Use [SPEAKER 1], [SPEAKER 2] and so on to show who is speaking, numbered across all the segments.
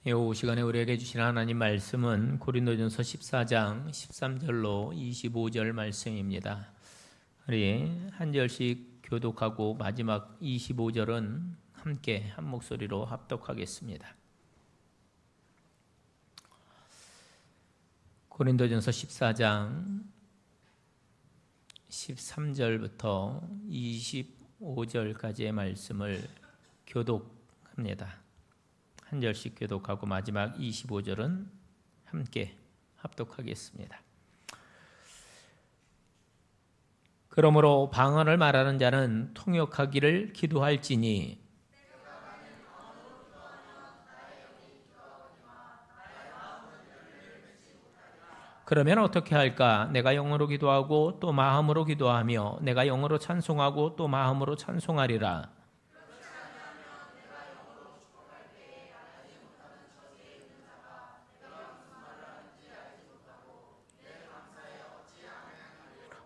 [SPEAKER 1] 이 시간에 우리에게 주신 하나님 말씀은 고린도전서 14장 13절로 25절 말씀입니다. 우리 한 절씩 교독하고 마지막 25절은 함께 한 목소리로 합독하겠습니다. 고린도전서 14장 13절부터 25절까지의 말씀을 교독합니다. 한 절씩 교독하고 마지막 25절은 함께 합독하겠습니다. 그러므로 방언을 말하는 자는 통역하기를 기도할지니 그러면 어떻게 할까? 내가 영어로 기도하고 또 마음으로 기도하며 내가 영어로 찬송하고 또 마음으로 찬송하리라.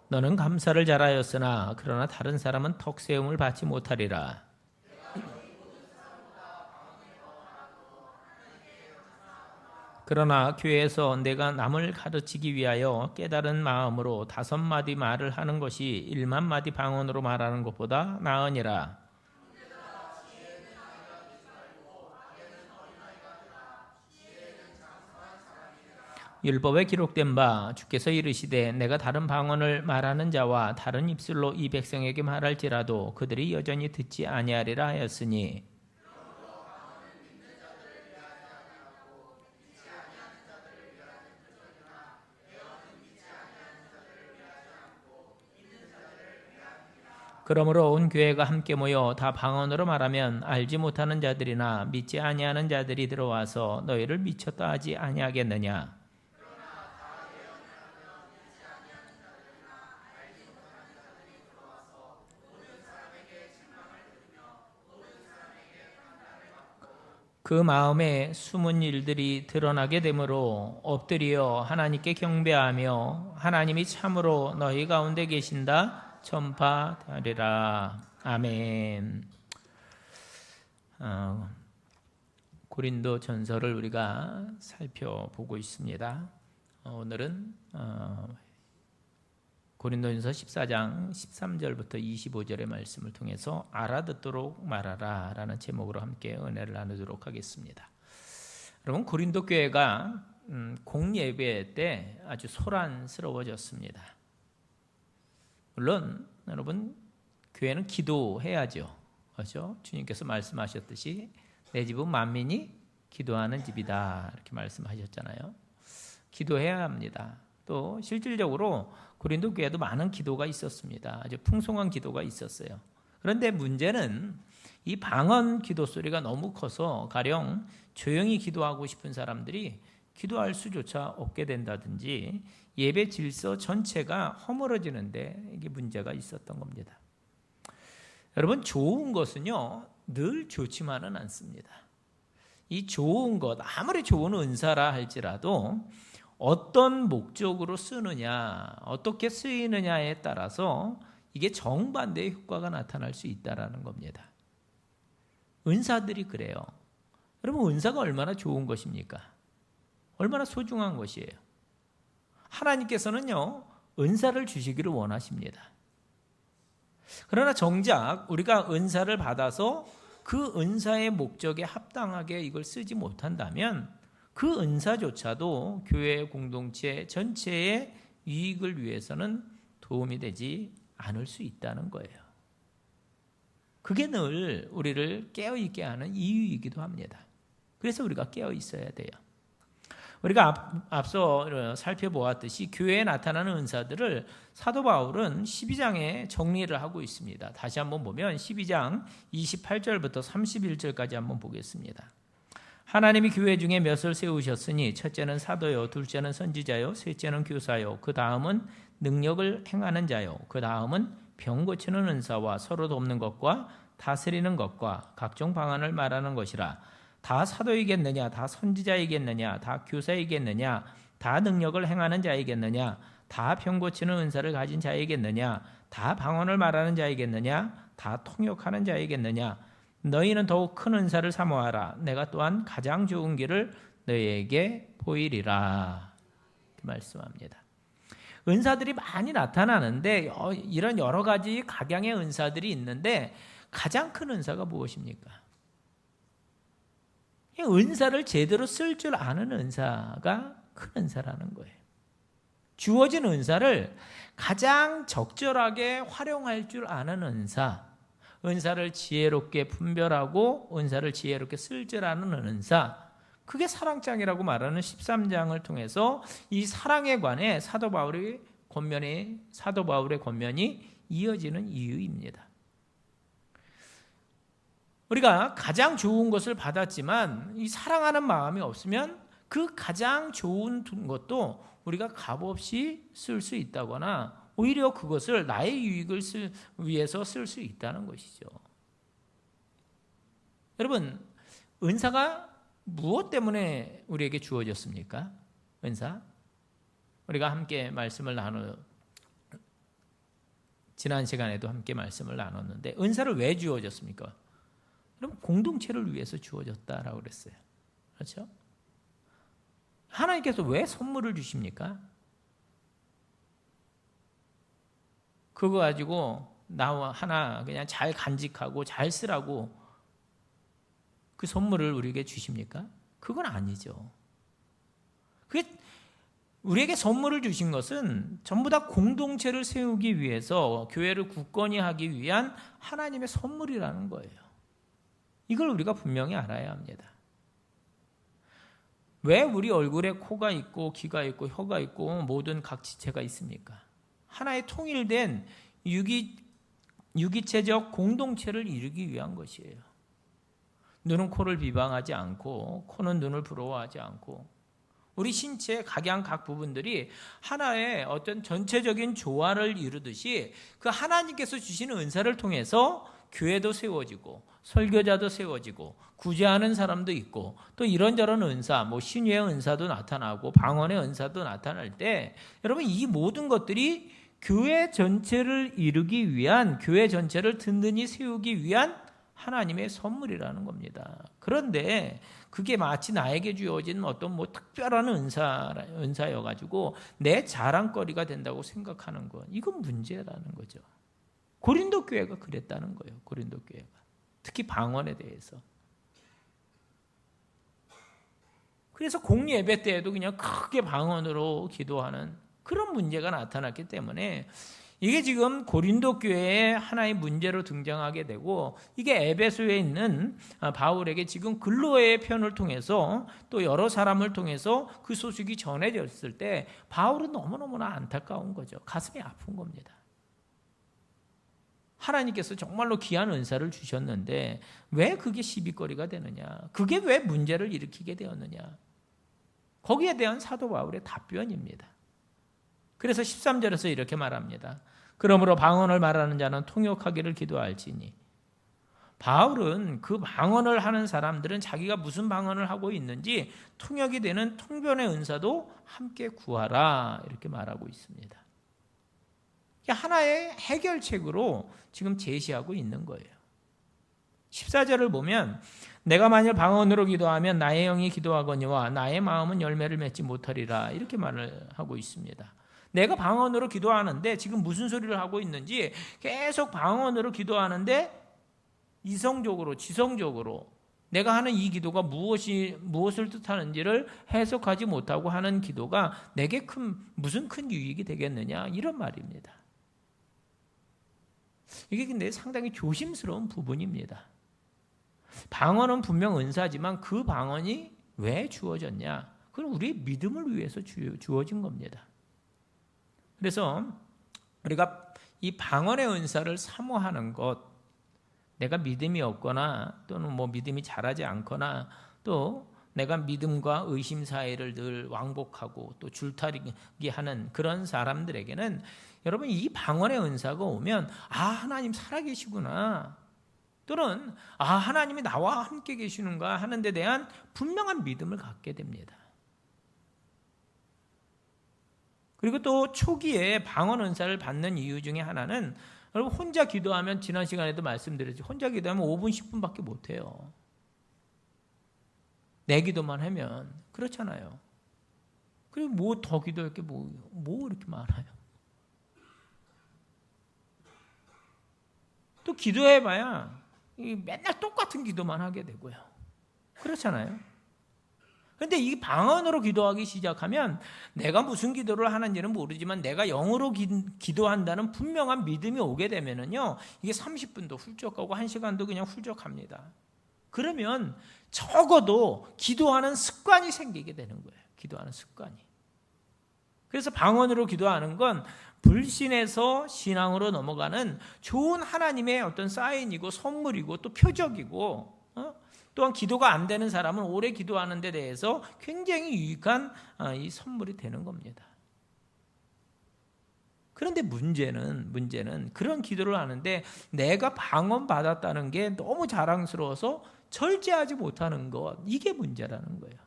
[SPEAKER 1] 너는 감사를 잘하였으나 그러나 다른 사람은 턱세움을 받지 못하리라. 그러나 교회에서 내가 남을 가르치기 위하여 깨달은 마음으로 5마디 말을 하는 것이 1만마디 방언으로 말하는 것보다 나으니라. 율법에 기록된 바 주께서 이르시되 내가 다른 방언을 말하는 자와 다른 입술로 이 백성에게 말할지라도 그들이 여전히 듣지 아니하리라 하였으니 그러므로 온 교회가 함께 모여 다 방언으로 말하면 알지 못하는 자들이나 믿지 아니하는 자들이 들어와서 너희를 미쳤다 하지 아니하겠느냐. 그 마음에 숨은 일들이 드러나게 되므로 엎드려 하나님께 경배하며 하나님이 참으로 너희 가운데 계신다 전파하리라. 아멘. 고린도 전서를 우리가 살펴보고 있습니다. 오늘은 고린도전서 14장 13절부터 25절의 말씀을 통해서 알아듣도록 말하라 라는 제목으로 함께 은혜를 나누도록 하겠습니다. 여러분, 고린도 교회가 공예배 때 아주 소란스러워졌습니다. 물론 여러분, 교회는 기도해야죠. 그렇죠? 주님께서 말씀하셨듯이 내 집은 만민이 기도하는 집이다 이렇게 말씀하셨잖아요. 기도해야 합니다. 또 실질적으로 고린도 교회도 많은 기도가 있었습니다. 아주 풍성한 기도가 있었어요. 그런데 문제는 이 방언 기도 소리가 너무 커서 가령 조용히 기도하고 싶은 사람들이 기도할 수조차 없게 된다든지 예배 질서 전체가 허물어지는데 이게 문제가 있었던 겁니다. 여러분, 좋은 것은요 늘 좋지만은 않습니다. 이 좋은 것, 아무리 좋은 은사라 할지라도 어떤 목적으로 쓰느냐, 어떻게 쓰이느냐에 따라서 이게 정반대의 효과가 나타날 수 있다는 겁니다. 은사들이 그래요. 여러분, 은사가 얼마나 좋은 것입니까? 얼마나 소중한 것이에요. 하나님께서는요, 은사를 주시기를 원하십니다. 그러나 정작 우리가 은사를 받아서 그 은사의 목적에 합당하게 이걸 쓰지 못한다면 그 은사조차도 교회 공동체 전체의 유익을 위해서는 도움이 되지 않을 수 있다는 거예요. 그게 늘 우리를 깨어있게 하는 이유이기도 합니다. 그래서 우리가 깨어 있어야 돼요. 우리가 앞서 살펴보았듯이 교회에 나타나는 은사들을 사도 바울은 12장에 정리를 하고 있습니다. 다시 한번 보면 12장 28절부터 31절까지 한번 보겠습니다. 하나님이 교회 중에 몇을 세우셨으니 첫째는 사도요, 둘째는 선지자요, 셋째는 교사요, 그 다음은 능력을 행하는 자요, 그 다음은 병 고치는 은사와 서로 돕는 것과 다스리는 것과 각종 방언을 말하는 것이라. 다 사도이겠느냐, 다 선지자이겠느냐, 다 교사이겠느냐, 다 능력을 행하는 자이겠느냐, 다 병 고치는 은사를 가진 자이겠느냐, 다 방언을 말하는 자이겠느냐, 다 통역하는 자이겠느냐, 너희는 더욱 큰 은사를 사모하라. 내가 또한 가장 좋은 길을 너희에게 보이리라. 말씀합니다. 은사들이 많이 나타나는데 이런 여러 가지 각양의 은사들이 있는데 가장 큰 은사가 무엇입니까? 은사를 제대로 쓸 줄 아는 은사가 큰 은사라는 거예요. 주어진 은사를 가장 적절하게 활용할 줄 아는 은사를 지혜롭게 분별하고 은사를 지혜롭게 쓸 줄 아는 은사, 그게 사랑장이라고 말하는 13장을 통해서 이 사랑에 관해 사도 바울의 권면이 이어지는 이유입니다. 우리가 가장 좋은 것을 받았지만 이 사랑하는 마음이 없으면 그 가장 좋은 것도 우리가 값없이 쓸 수 있다거나 오히려 그것을 나의 유익을 위해서 쓸 수 있다는 것이죠. 여러분, 은사가 무엇 때문에 우리에게 주어졌습니까? 은사? 우리가 함께 말씀을 지난 시간에도 함께 말씀을 나눴는데 은사를 왜 주어졌습니까? 그럼 공동체를 위해서 주어졌다라고 그랬어요. 그렇죠? 하나님께서 왜 선물을 주십니까? 그거 가지고 나와 하나 그냥 잘 간직하고 잘 쓰라고 그 선물을 우리에게 주십니까? 그건 아니죠. 그게 우리에게 선물을 주신 것은 전부 다 공동체를 세우기 위해서 교회를 굳건히 하기 위한 하나님의 선물이라는 거예요. 이걸 우리가 분명히 알아야 합니다. 왜 우리 얼굴에 코가 있고 귀가 있고 혀가 있고 모든 각 지체가 있습니까? 하나의 통일된 유기체적 공동체를 이루기 위한 것이에요. 눈은 코를 비방하지 않고 코는 눈을 부러워하지 않고 우리 신체의 각양 각 부분들이 하나의 어떤 전체적인 조화를 이루듯이 그 하나님께서 주시는 은사를 통해서 교회도 세워지고 설교자도 세워지고 구제하는 사람도 있고 또 이런저런 은사, 신유의 은사도 나타나고 방언의 은사도 나타날 때 여러분 이 모든 것들이 교회 전체를 이루기 위한 교회 전체를 든든히 세우기 위한 하나님의 선물이라는 겁니다. 그런데 그게 마치 나에게 주어진 어떤 특별한 은사여가지고 내 자랑거리가 된다고 생각하는 것, 이건 문제라는 거죠. 고린도 교회가 그랬다는 거예요. 고린도 교회가 특히 방언에 대해서. 그래서 공예배 때에도 그냥 크게 방언으로 기도하는 그런 문제가 나타났기 때문에 이게 지금 고린도 교회의 하나의 문제로 등장하게 되고 이게 에베소에 있는 바울에게 지금 근로의 편을 통해서 또 여러 사람을 통해서 그 소식이 전해졌을 때 바울은 너무너무나 안타까운 거죠. 가슴이 아픈 겁니다. 하나님께서 정말로 귀한 은사를 주셨는데 왜 그게 시비거리가 되느냐? 그게 왜 문제를 일으키게 되었느냐? 거기에 대한 사도 바울의 답변입니다. 그래서 13절에서 이렇게 말합니다. 그러므로 방언을 말하는 자는 통역하기를 기도할지니. 바울은 그 방언을 하는 사람들은 자기가 무슨 방언을 하고 있는지 통역이 되는 통변의 은사도 함께 구하라 이렇게 말하고 있습니다. 하나의 해결책으로 지금 제시하고 있는 거예요. 14절을 보면 내가 만일 방언으로 기도하면 나의 영이 기도하거니와 나의 마음은 열매를 맺지 못하리라 이렇게 말을 하고 있습니다. 내가 방언으로 기도하는데 지금 무슨 소리를 하고 있는지 계속 방언으로 기도하는데 이성적으로 지성적으로 내가 하는 이 기도가 무엇을 뜻하는지를 해석하지 못하고 하는 기도가 내게 무슨 큰 유익이 되겠느냐 이런 말입니다. 이게 근데 상당히 조심스러운 부분입니다. 방언은 분명 은사지만 그 방언이 왜 주어졌냐? 그건 우리의 믿음을 위해서 주어진 겁니다. 그래서 우리가 이 방언의 은사를 사모하는 것, 내가 믿음이 없거나 또는 믿음이 자라지 않거나 또 내가 믿음과 의심 사이를 늘 왕복하고 또 줄타리기 하는 그런 사람들에게는 여러분 이 방언의 은사가 오면 하나님 살아계시구나 또는 하나님이 나와 함께 계시는가 하는 데 대한 분명한 믿음을 갖게 됩니다. 그리고 또 초기에 방언 은사를 받는 이유 중에 하나는 여러분 혼자 기도하면 지난 시간에도 말씀드렸지 혼자 기도하면 5분 10분밖에 못해요. 내 기도만 하면 그렇잖아요. 그리고 뭐 더 기도할 게 뭐 이렇게 많아요. 또 기도해봐야 맨날 똑같은 기도만 하게 되고요. 그렇잖아요. 그런데 이 방언으로 기도하기 시작하면 내가 무슨 기도를 하는지는 모르지만 내가 영어로 기도한다는 분명한 믿음이 오게 되면은요, 이게 30분도 훌쩍 가고 1시간도 그냥 훌쩍 갑니다. 그러면 적어도 기도하는 습관이 생기게 되는 거예요. 기도하는 습관이. 그래서 방언으로 기도하는 건 불신에서 신앙으로 넘어가는 좋은 하나님의 어떤 사인이고 선물이고 또 표적이고, 또한 기도가 안 되는 사람은 오래 기도하는 데 대해서 굉장히 유익한 이 선물이 되는 겁니다. 그런데 문제는 그런 기도를 하는데 내가 방언 받았다는 게 너무 자랑스러워서 절제하지 못하는 것, 이게 문제라는 거예요.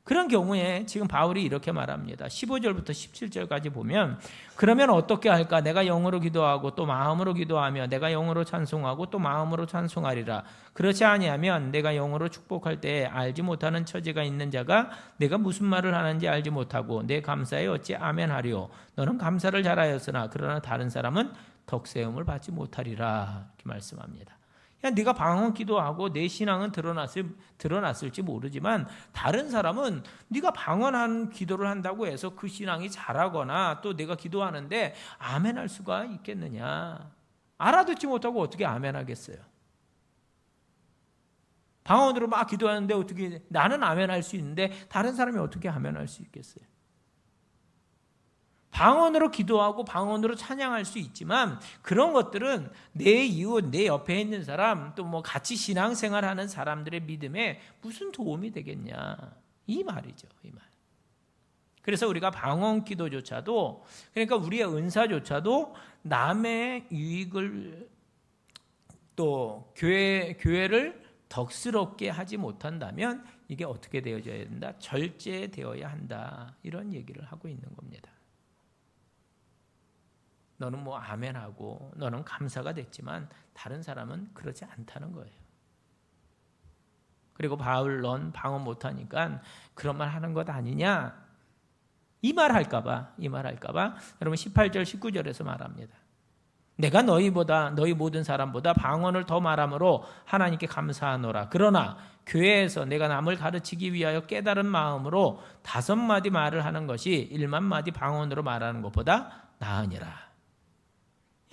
[SPEAKER 1] 그런 경우에 지금 바울이 이렇게 말합니다. 15절부터 17절까지 보면 그러면 어떻게 할까? 내가 영어로 기도하고 또 마음으로 기도하며 내가 영어로 찬송하고 또 마음으로 찬송하리라. 그렇지 아니하면 내가 영어로 축복할 때 알지 못하는 처지가 있는 자가 내가 무슨 말을 하는지 알지 못하고 내 감사에 어찌 아멘하리요. 너는 감사를 잘하였으나 그러나 다른 사람은 덕세움을 받지 못하리라. 이렇게 말씀합니다. 네가 방언 기도하고 내 신앙은 드러났을지 모르지만 다른 사람은 네가 방언한 기도를 한다고 해서 그 신앙이 잘하거나 또 내가 기도하는데 아멘할 수가 있겠느냐. 알아듣지 못하고 어떻게 아멘하겠어요. 방언으로 막 기도하는데 어떻게 나는 아멘할 수 있는데 다른 사람이 어떻게 아멘할 수 있겠어요. 방언으로 기도하고 방언으로 찬양할 수 있지만 그런 것들은 내 이웃, 내 옆에 있는 사람, 또 뭐 같이 신앙생활하는 사람들의 믿음에 무슨 도움이 되겠냐, 이 말이죠. 이 말. 그래서 우리가 방언 기도조차도, 그러니까 우리의 은사조차도 남의 유익을 또 교회를 덕스럽게 하지 못한다면 이게 어떻게 되어져야 된다? 절제되어야 한다. 이런 얘기를 하고 있는 겁니다. 너는 뭐 아멘하고 너는 감사가 됐지만 다른 사람은 그렇지 않다는 거예요. 그리고 바울 넌 방언 못하니까 그런 말 하는 것 아니냐, 이 말 할까봐 여러분 18절 19절에서 말합니다. 내가 너희 모든 사람보다 방언을 더 말함으로 하나님께 감사하노라. 그러나 교회에서 내가 남을 가르치기 위하여 깨달은 마음으로 5마디 말을 하는 것이 1만 마디 방언으로 말하는 것보다 나으니라.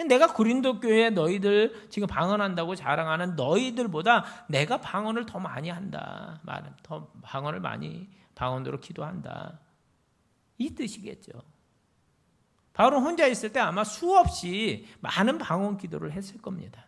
[SPEAKER 1] 내가 고린도 교회에 너희들 지금 방언한다고 자랑하는 너희들보다 내가 방언을 더 많이 한다. 더 방언을 많이 방언으로 기도한다. 이 뜻이겠죠. 바울은 혼자 있을 때 아마 수없이 많은 방언 기도를 했을 겁니다.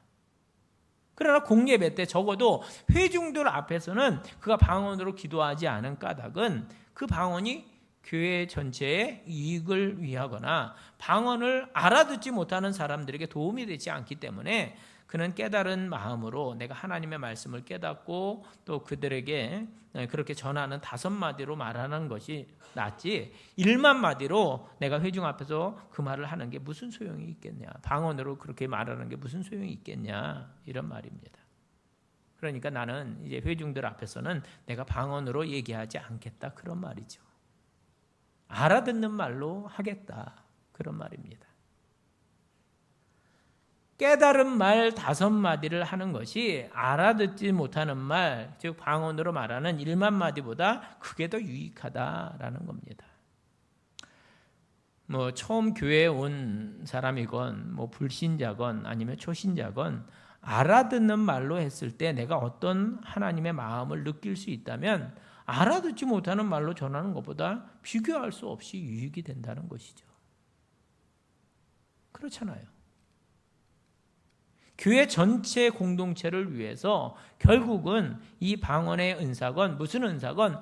[SPEAKER 1] 그러나 공예배 때 적어도 회중들 앞에서는 그가 방언으로 기도하지 않은 까닭은 그 방언이 교회 전체의 이익을 위하거나 방언을 알아듣지 못하는 사람들에게 도움이 되지 않기 때문에 그는 깨달은 마음으로 내가 하나님의 말씀을 깨닫고 또 그들에게 그렇게 전하는 5마디로 말하는 것이 낫지 1만 마디로 내가 회중 앞에서 그 말을 하는 게 무슨 소용이 있겠냐, 방언으로 그렇게 말하는 게 무슨 소용이 있겠냐, 이런 말입니다. 그러니까 나는 이제 회중들 앞에서는 내가 방언으로 얘기하지 않겠다, 그런 말이죠. 알아듣는 말로 하겠다, 그런 말입니다. 깨달은 말 5마디를 하는 것이 알아듣지 못하는 말, 즉 방언으로 말하는 1만 마디보다 그게 더 유익하다라는 겁니다. 뭐 처음 교회에 온 사람이건 뭐 불신자건 아니면 초신자건 알아듣는 말로 했을 때 내가 어떤 하나님의 마음을 느낄 수 있다면 알아듣지 못하는 말로 전하는 것보다 비교할 수 없이 유익이 된다는 것이죠. 그렇잖아요. 교회 전체 공동체를 위해서 결국은 이 방언의 은사건 무슨 은사건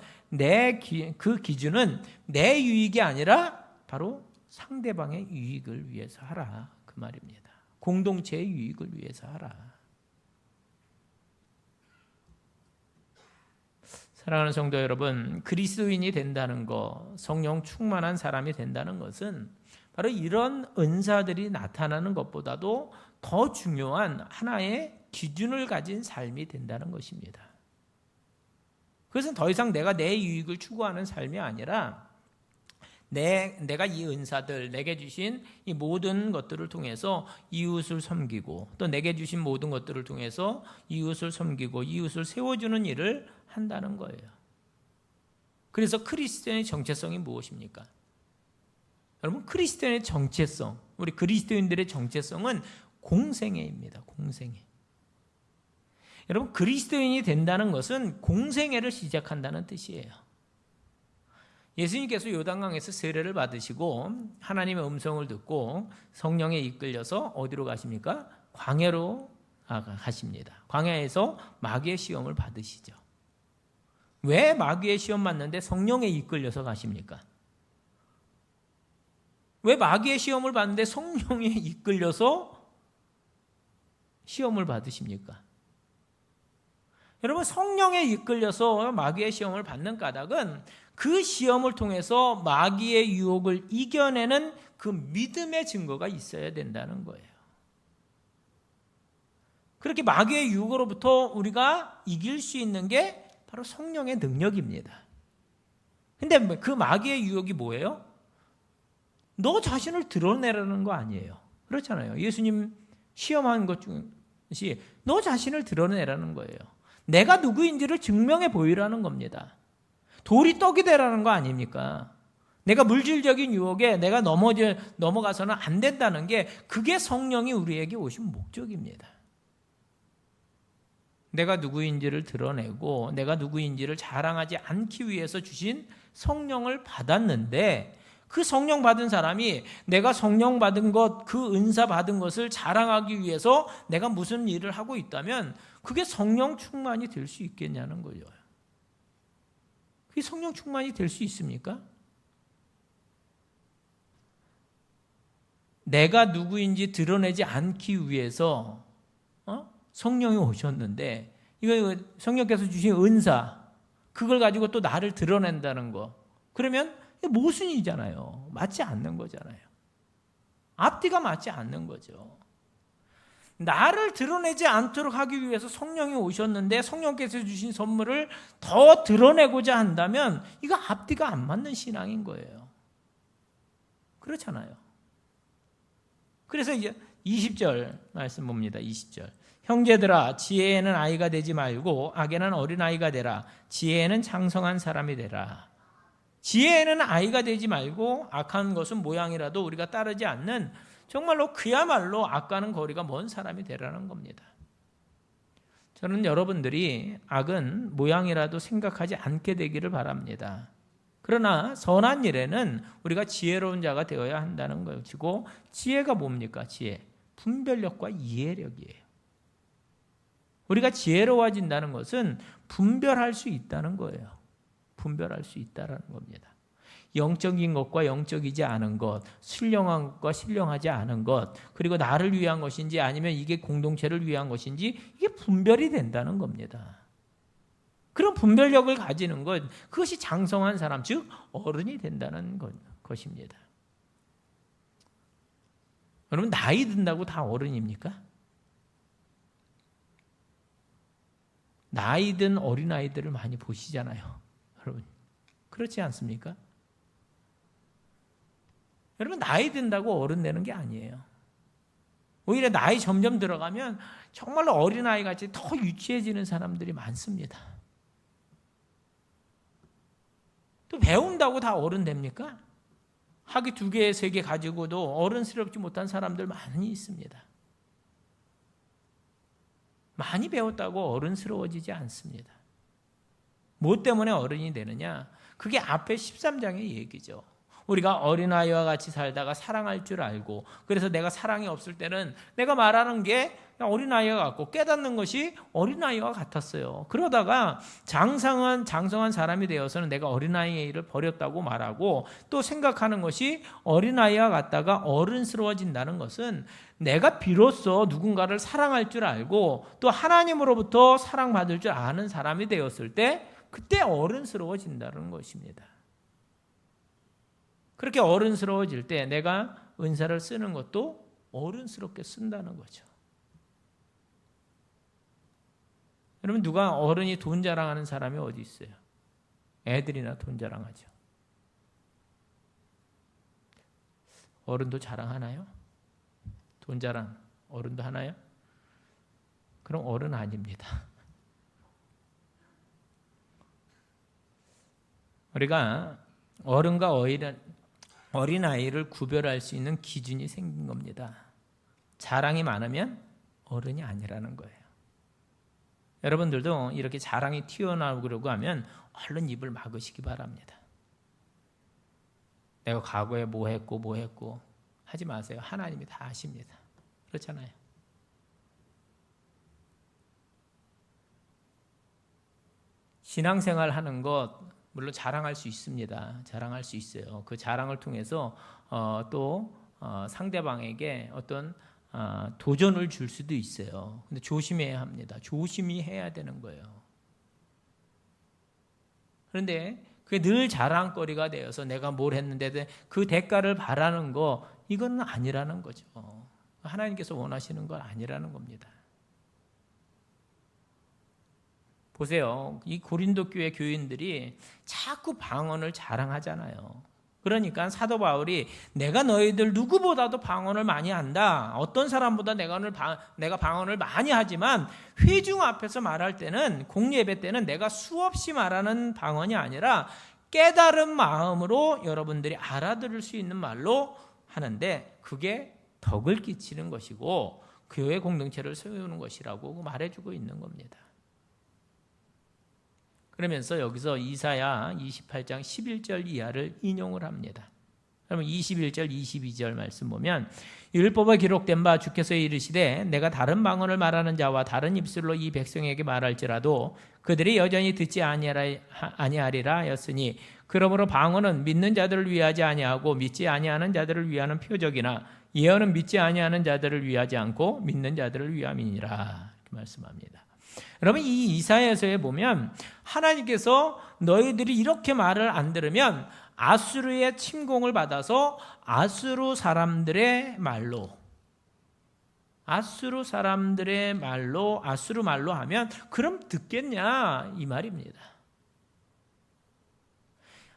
[SPEAKER 1] 그 기준은 내 유익이 아니라 바로 상대방의 유익을 위해서 하라, 그 말입니다. 공동체의 유익을 위해서 하라. 사랑하는 성도 여러분, 그리스도인이 된다는 것, 성령 충만한 사람이 된다는 것은 바로 이런 은사들이 나타나는 것보다도 더 중요한 하나의 기준을 가진 삶이 된다는 것입니다. 그것은 더 이상 내가 내 유익을 추구하는 삶이 아니라 내가 이 은사들, 내게 주신 이 모든 것들을 통해서 이웃을 섬기고, 또 내게 주신 모든 것들을 통해서 이웃을 섬기고 이웃을 세워주는 일을 한다는 거예요. 그래서 크리스천의 정체성이 무엇입니까? 여러분, 크리스천의 정체성, 우리 그리스도인들의 정체성은 공생애입니다. 공생애. 여러분, 그리스도인이 된다는 것은 공생애를 시작한다는 뜻이에요. 예수님께서 요단강에서 세례를 받으시고 하나님의 음성을 듣고 성령에 이끌려서 어디로 가십니까? 광야로 가십니다. 광야에서 마귀의 시험을 받으시죠. 왜 마귀의 시험 받는데 성령에 이끌려서 가십니까? 왜 마귀의 시험을 받는데 성령에 이끌려서 시험을 받으십니까? 여러분, 성령에 이끌려서 마귀의 시험을 받는 까닭은 그 시험을 통해서 마귀의 유혹을 이겨내는 그 믿음의 증거가 있어야 된다는 거예요. 그렇게 마귀의 유혹으로부터 우리가 이길 수 있는 게 바로 성령의 능력입니다. 근데 그 마귀의 유혹이 뭐예요? 너 자신을 드러내라는 거 아니에요. 그렇잖아요. 예수님 시험한 것 중에 너 자신을 드러내라는 거예요. 내가 누구인지를 증명해 보이라는 겁니다. 돌이 떡이 되라는 거 아닙니까? 내가 물질적인 유혹에 내가 넘어가서는 안 된다는 게, 그게 성령이 우리에게 오신 목적입니다. 내가 누구인지를 드러내고 내가 누구인지를 자랑하지 않기 위해서 주신 성령을 받았는데, 그 성령 받은 사람이 내가 성령 받은 것, 그 은사 받은 것을 자랑하기 위해서 내가 무슨 일을 하고 있다면 그게 성령 충만이 될 수 있겠냐는 거예요. 그게 성령 충만이 될 수 있습니까? 내가 누구인지 드러내지 않기 위해서 성령이 오셨는데, 이거 성령께서 주신 은사, 그걸 가지고 또 나를 드러낸다는 거, 그러면 모순이잖아요. 맞지 않는 거잖아요. 앞뒤가 맞지 않는 거죠. 나를 드러내지 않도록 하기 위해서 성령이 오셨는데 성령께서 주신 선물을 더 드러내고자 한다면 이거 앞뒤가 안 맞는 신앙인 거예요. 그렇잖아요. 그래서 이제 20절 말씀 봅니다. 20절. 형제들아, 지혜에는 아이가 되지 말고 악에는 어린아이가 되라. 지혜에는 장성한 사람이 되라. 지혜에는 아이가 되지 말고 악한 것은 모양이라도 우리가 따르지 않는, 정말로 그야말로 악과는 거리가 먼 사람이 되라는 겁니다. 저는 여러분들이 악은 모양이라도 생각하지 않게 되기를 바랍니다. 그러나 선한 일에는 우리가 지혜로운 자가 되어야 한다는 것이고, 지혜가 뭡니까? 지혜. 분별력과 이해력이에요. 우리가 지혜로워진다는 것은 분별할 수 있다는 거예요. 분별할 수 있다는 겁니다. 영적인 것과 영적이지 않은 것, 신령한 것과 신령하지 않은 것, 그리고 나를 위한 것인지 아니면 이게 공동체를 위한 것인지, 이게 분별이 된다는 겁니다. 그런 분별력을 가지는 것, 그것이 장성한 사람, 즉 어른이 된다는 것입니다. 여러분, 나이 든다고 다 어른입니까? 나이 든 어린아이들을 많이 보시잖아요. 여러분, 그렇지 않습니까? 여러분, 나이 든다고 어른 되는 게 아니에요. 오히려 나이 점점 들어가면 정말로 어린아이 같이 더 유치해지는 사람들이 많습니다. 또 배운다고 다 어른 됩니까? 학위 2개, 3개 가지고도 어른스럽지 못한 사람들 많이 있습니다. 많이 배웠다고 어른스러워지지 않습니다. 뭐 때문에 어른이 되느냐? 그게 앞에 13장의 얘기죠. 우리가 어린아이와 같이 살다가 사랑할 줄 알고, 그래서 내가 사랑이 없을 때는 내가 말하는 게 어린아이와 같고 깨닫는 것이 어린아이와 같았어요. 그러다가 장성한 사람이 되어서는 내가 어린아이의 일을 버렸다고 말하고, 또 생각하는 것이 어린아이와 같다가 어른스러워진다는 것은 내가 비로소 누군가를 사랑할 줄 알고 또 하나님으로부터 사랑받을 줄 아는 사람이 되었을 때, 그때 어른스러워진다는 것입니다. 그렇게 어른스러워질 때 내가 은사를 쓰는 것도 어른스럽게 쓴다는 거죠. 여러분, 누가 어른이 돈 자랑하는 사람이 어디 있어요? 애들이나 돈 자랑하죠. 어른도 자랑하나요? 돈 자랑 어른도 하나요? 그럼 어른 아닙니다. 우리가 어른과 어린아이를 구별할 수 있는 기준이 생긴 겁니다. 자랑이 많으면 어른이 아니라는 거예요. 여러분들도 이렇게 자랑이 튀어나오려고 하면 얼른 입을 막으시기 바랍니다. 내가 과거에 뭐 했고 하지 마세요. 하나님이 다 아십니다. 그렇잖아요. 신앙생활 하는 것 물론 자랑할 수 있습니다. 자랑할 수 있어요. 그 자랑을 통해서 또 상대방에게 어떤 도전을 줄 수도 있어요. 근데 조심해야 합니다. 조심히 해야 되는 거예요. 그런데 그게 늘 자랑거리가 되어서 내가 뭘 했는데 그 대가를 바라는 거, 이건 아니라는 거죠. 하나님께서 원하시는 건 아니라는 겁니다. 보세요. 이 고린도 교회 교인들이 자꾸 방언을 자랑하잖아요. 그러니까 사도 바울이 내가 너희들 누구보다도 방언을 많이 한다. 어떤 사람보다 내가 방언을 많이 하지만 회중 앞에서 말할 때는, 공예배 때는 내가 수없이 말하는 방언이 아니라 깨달은 마음으로 여러분들이 알아들을 수 있는 말로 하는데 그게 덕을 끼치는 것이고 교회 공동체를 세우는 것이라고 말해주고 있는 겁니다. 그러면서 여기서 이사야 28장 11절 이하를 인용을 합니다. 그러면 21절 22절 말씀 보면 율법에 기록된 바 주께서 이르시되 내가 다른 방언을 말하는 자와 다른 입술로 이 백성에게 말할지라도 그들이 여전히 듣지 아니하리라 하였으니 그러므로 방언은 믿는 자들을 위하지 아니하고 믿지 아니하는 자들을 위하는 표적이나 예언은 믿지 아니하는 자들을 위하지 않고 믿는 자들을 위함이니라 이렇게 말씀합니다. 여러분, 이 이사야서에 보면 하나님께서 너희들이 이렇게 말을 안 들으면 아수르의 침공을 받아서 아수르 말로 하면 그럼 듣겠냐 이 말입니다.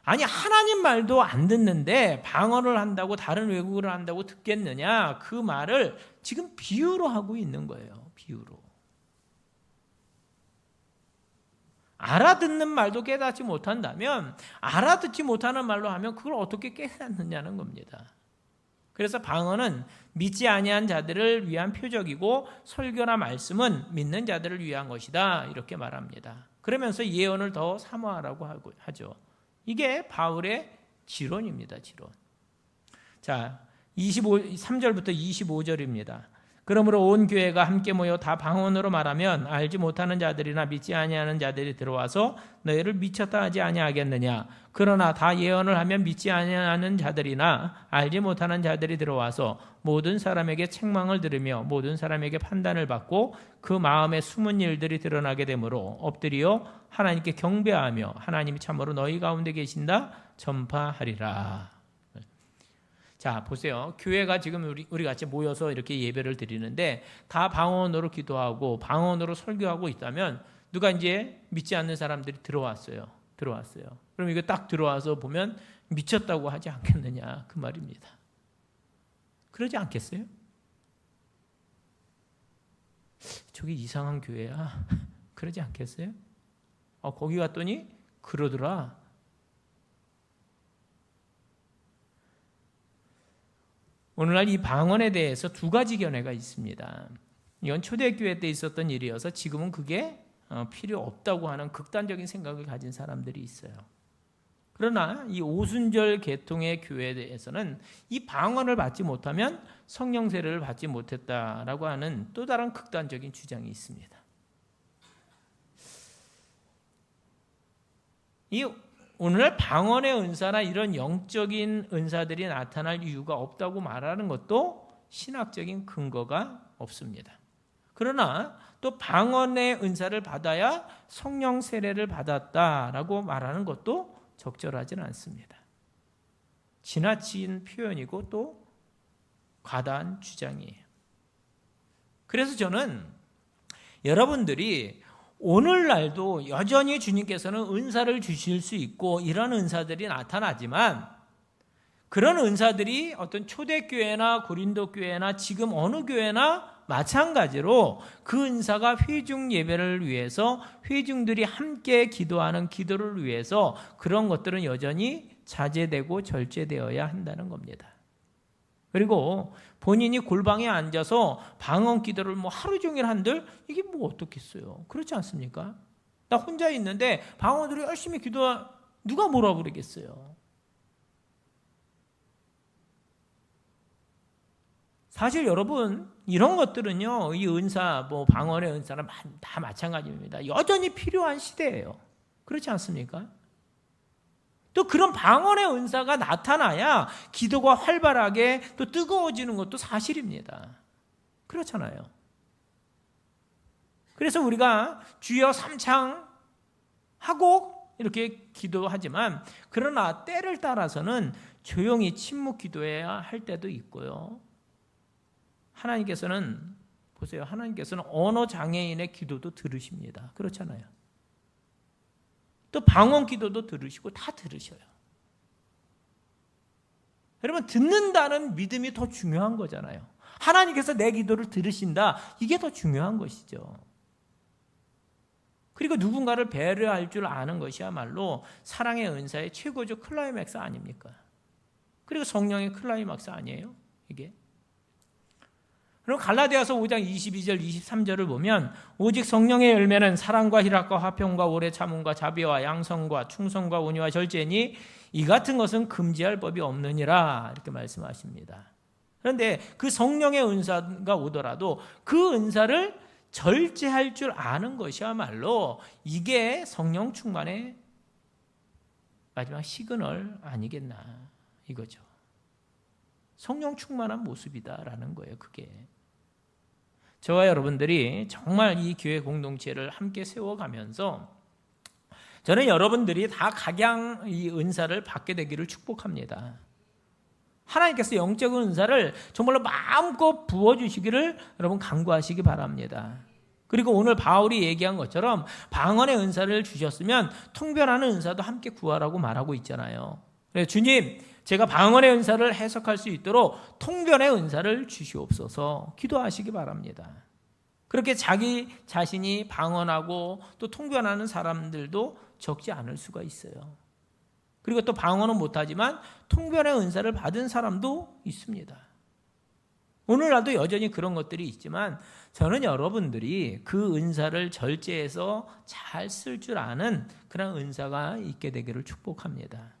[SPEAKER 1] 아니, 하나님 말도 안 듣는데 방언을 한다고 다른 외국어를 한다고 듣겠느냐, 그 말을 지금 비유로 하고 있는 거예요. 비유로. 알아듣는 말도 깨닫지 못한다면 알아듣지 못하는 말로 하면 그걸 어떻게 깨닫느냐는 겁니다. 그래서 방언은 믿지 아니한 자들을 위한 표적이고 설교나 말씀은 믿는 자들을 위한 것이다 이렇게 말합니다. 그러면서 예언을 더 사모하라고 하죠. 이게 바울의 지론입니다. 지론. 자, 3절부터 25절입니다. 그러므로 온 교회가 함께 모여 다 방언으로 말하면 알지 못하는 자들이나 믿지 아니하는 자들이 들어와서 너희를 미쳤다 하지 아니하겠느냐. 그러나 다 예언을 하면 믿지 아니하는 자들이나 알지 못하는 자들이 들어와서 모든 사람에게 책망을 들으며 모든 사람에게 판단을 받고 그 마음에 숨은 일들이 드러나게 되므로 엎드려 하나님께 경배하며 하나님이 참으로 너희 가운데 계신다 전파하리라. 자, 보세요. 교회가 지금 우리 같이 모여서 이렇게 예배를 드리는데 다 방언으로 기도하고 방언으로 설교하고 있다면 누가 이제 믿지 않는 사람들이 들어왔어요. 그럼 이거 딱 들어와서 보면 미쳤다고 하지 않겠느냐 그 말입니다. 그러지 않겠어요? 저기 이상한 교회야. 그러지 않겠어요? 거기 갔더니 그러더라. 오늘날 이 방언에 대해서 두 가지 견해가 있습니다. 이건 초대교회 때 있었던 일이어서 지금은 그게 필요 없다고 하는 극단적인 생각을 가진 사람들이 있어요. 그러나 이 오순절 계통의 교회에 대해서는 이 방언을 받지 못하면 성령 세례를 받지 못했다라고 하는 또 다른 극단적인 주장이 있습니다. 이 오늘날 방언의 은사나 이런 영적인 은사들이 나타날 이유가 없다고 말하는 것도 신학적인 근거가 없습니다. 그러나 또 방언의 은사를 받아야 성령 세례를 받았다라고 말하는 것도 적절하지는 않습니다. 지나친 표현이고 또 과다한 주장이에요. 그래서 저는 여러분들이 오늘날도 여전히 주님께서는 은사를 주실 수 있고 이런 은사들이 나타나지만 그런 은사들이 어떤 초대교회나 고린도교회나 지금 어느 교회나 마찬가지로 그 은사가 회중 예배를 위해서 회중들이 함께 기도하는 기도를 위해서 그런 것들은 여전히 자제되고 절제되어야 한다는 겁니다. 그리고 본인이 골방에 앉아서 방언 기도를 하루 종일 한들 이게 어떻겠어요? 그렇지 않습니까? 나 혼자 있는데 방언으로 열심히 누가 뭐라 그러겠어요? 사실 여러분 이런 것들은요, 이 은사, 방언의 은사는 다 마찬가지입니다. 여전히 필요한 시대예요. 그렇지 않습니까? 또 그런 방언의 은사가 나타나야 기도가 활발하게 또 뜨거워지는 것도 사실입니다. 그렇잖아요. 그래서 우리가 주여 삼창 하고 이렇게 기도하지만 그러나 때를 따라서는 조용히 침묵 기도해야 할 때도 있고요. 하나님께서는 보세요. 하나님께서는 언어 장애인의 기도도 들으십니다. 그렇잖아요. 또 방언 기도도 들으시고 다 들으셔요. 여러분 듣는다는 믿음이 더 중요한 거잖아요. 하나님께서 내 기도를 들으신다. 이게 더 중요한 것이죠. 그리고 누군가를 배려할 줄 아는 것이야말로 사랑의 은사의 최고적 클라이맥스 아닙니까? 그리고 성령의 클라이맥스 아니에요? 이게? 그럼 갈라디아서 5장 22절 23절을 보면 오직 성령의 열매는 사랑과 희락과 화평과 오래 참음과 자비와 양성과 충성과 온유와 절제니 이 같은 것은 금지할 법이 없느니라 이렇게 말씀하십니다. 그런데 그 성령의 은사가 오더라도 그 은사를 절제할 줄 아는 것이야말로 이게 성령 충만의 마지막 시그널 아니겠나 이거죠. 성령 충만한 모습이다라는 거예요. 그게 저와 여러분들이 정말 이 교회 공동체를 함께 세워가면서 저는 여러분들이 다 각양 이 은사를 받게 되기를 축복합니다. 하나님께서 영적 은사를 정말로 마음껏 부어주시기를 여러분 간구하시기 바랍니다. 그리고 오늘 바울이 얘기한 것처럼 방언의 은사를 주셨으면 통변하는 은사도 함께 구하라고 말하고 있잖아요. 그래서 주님, 제가 방언의 은사를 해석할 수 있도록 통변의 은사를 주시옵소서 기도하시기 바랍니다. 그렇게 자기 자신이 방언하고 또 통변하는 사람들도 적지 않을 수가 있어요. 그리고 또 방언은 못하지만 통변의 은사를 받은 사람도 있습니다. 오늘날도 여전히 그런 것들이 있지만 저는 여러분들이 그 은사를 절제해서 잘 쓸 줄 아는 그런 은사가 있게 되기를 축복합니다.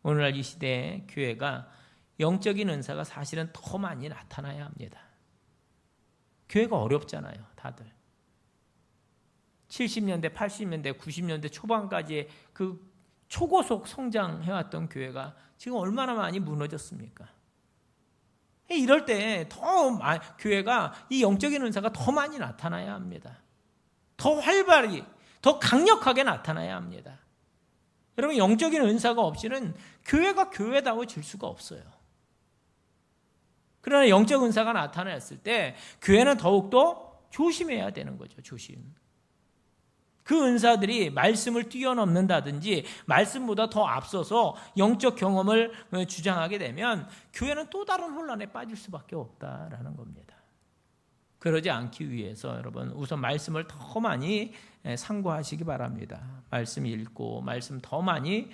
[SPEAKER 1] 오늘날 이 시대의 교회가 영적인 은사가 사실은 더 많이 나타나야 합니다. 교회가 어렵잖아요, 다들. 70년대, 80년대, 90년대 초반까지 그 초고속 성장해왔던 교회가 지금 얼마나 많이 무너졌습니까? 이럴 때 더 교회가 이 영적인 은사가 더 많이 나타나야 합니다. 더 활발히, 더 강력하게 나타나야 합니다. 여러분 영적인 은사가 없이는 교회가 교회다워질 수가 없어요. 그러나 영적 은사가 나타났을 때 교회는 더욱더 조심해야 되는 거죠. 조심. 그 은사들이 말씀을 뛰어넘는다든지 말씀보다 더 앞서서 영적 경험을 주장하게 되면 교회는 또 다른 혼란에 빠질 수밖에 없다라는 겁니다. 그러지 않기 위해서 여러분 우선 말씀을 더 많이 상고하시기 바랍니다. 말씀 읽고 말씀 더 많이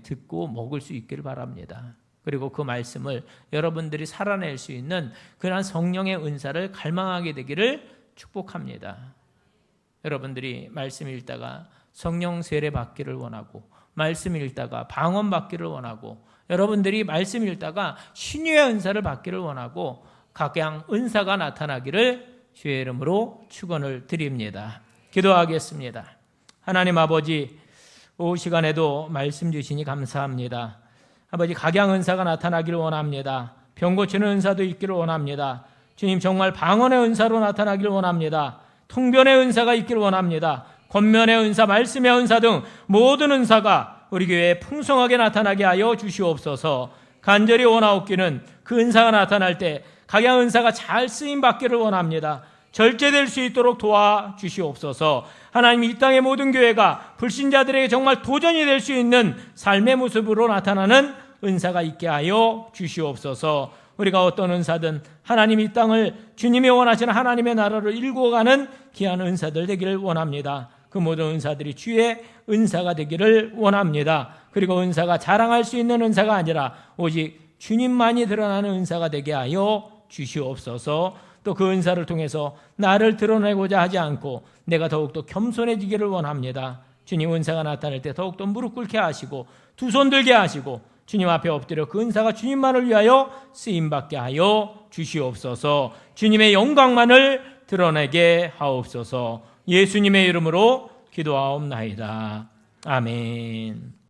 [SPEAKER 1] 듣고 먹을 수 있기를 바랍니다. 그리고 그 말씀을 여러분들이 살아낼 수 있는 그러한 성령의 은사를 갈망하게 되기를 축복합니다. 여러분들이 말씀 읽다가 성령 세례 받기를 원하고 말씀 읽다가 방언 받기를 원하고 여러분들이 말씀 읽다가 신유의 은사를 받기를 원하고 각양 은사가 나타나기를 주의 이름으로 축원을 드립니다. 기도하겠습니다. 하나님 아버지, 이 시간에도 말씀 주시니 감사합니다. 아버지, 각양 은사가 나타나기를 원합니다. 병 고치는 은사도 있기를 원합니다. 주님, 정말 방언의 은사로 나타나기를 원합니다. 통변의 은사가 있기를 원합니다. 권면의 은사, 말씀의 은사 등 모든 은사가 우리 교회에 풍성하게 나타나게 하여 주시옵소서. 간절히 원하옵기는 그 은사가 나타날 때 각양 은사가 잘 쓰임 받기를 원합니다. 절제될 수 있도록 도와주시옵소서. 하나님, 이 땅의 모든 교회가 불신자들에게 정말 도전이 될 수 있는 삶의 모습으로 나타나는 은사가 있게 하여 주시옵소서. 우리가 어떤 은사든 하나님 이 땅을 주님이 원하시는 하나님의 나라로 일구어가는 귀한 은사들 되기를 원합니다. 그 모든 은사들이 주의 은사가 되기를 원합니다. 그리고 은사가 자랑할 수 있는 은사가 아니라 오직 주님만이 드러나는 은사가 되게 하여 주시옵소서. 또 그 은사를 통해서 나를 드러내고자 하지 않고 내가 더욱더 겸손해지기를 원합니다. 주님 은사가 나타날 때 더욱더 무릎 꿇게 하시고 두 손 들게 하시고 주님 앞에 엎드려 그 은사가 주님만을 위하여 쓰임받게 하여 주시옵소서. 주님의 영광만을 드러내게 하옵소서. 예수님의 이름으로 기도하옵나이다. 아멘.